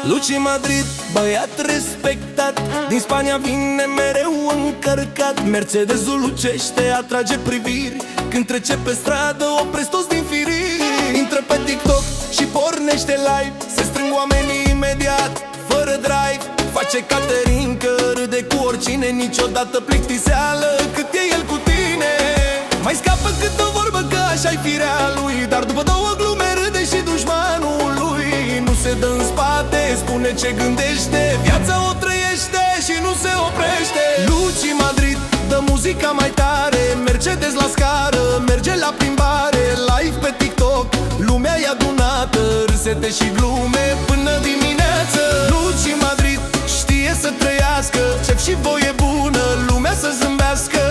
Luci Madrid, băiat respectat, din Spania vine mereu încărcat. Mercedesul lucește, atrage priviri, când trece pe stradă opresc toți din firiri. Intră pe TikTok și pornește live, se strâng oamenii imediat, fără drive. Face catering că râde cu oricine, niciodată plictiseală cât e el cu tine. Mai scapă cât o vorbă că așa-i firea lui, dar după două glume râde și dușmanul lui. Nu se dă în spate, spune ce gândește, viața o trăiește și nu se oprește. Luci Madrid dă muzica mai tare, Mercedes la scară, merge la plimbare, live pe TikTok, lumea e adunată, râsete și glume până dimineață. Luci Madrid știe să trăiască, chef și voie bună, lumea să zâmbească.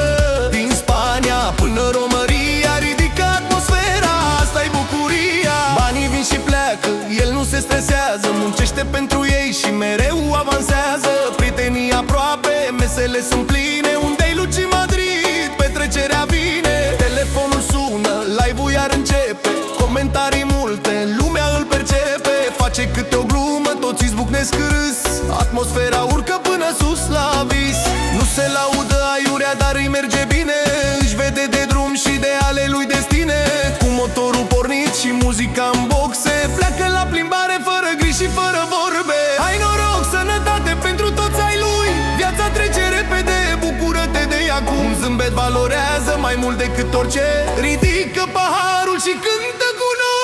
Din Spania până România ridică atmosfera, asta-i bucuria. Banii vin și pleacă, el nu se stresează, muncește pentru ei și mereu avansează. Prietenii aproape, mesele sunt pline, unde-i Luci Madrid, petrecerea vine. Telefonul sună, live-ul iar începe, comentarii multe, lumea îl percepe. Face câte o glumă, toți izbucnesc râs, atmosfera urcă până sus la vis. Nu se laudă aiurea, dar îi merge bine, își vede de drum și de ale lui destine. Cu motorul pornit și muzica în boxe, pleacă la plimbare fără griji și fără vorbe. Ai noroc, sănătate pentru toți ai lui, viața trece repede, bucură-te de ea acum. Un zâmbet valorează mai mult decât orice, ridică paharul și cântă cu noi.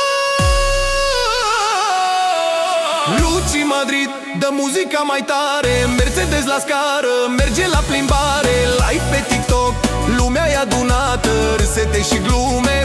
Luci Madrid dă muzica mai tare, Mercedes la scară, merge la plimbare, live pe TikTok, lumea e adunată, râsete și glume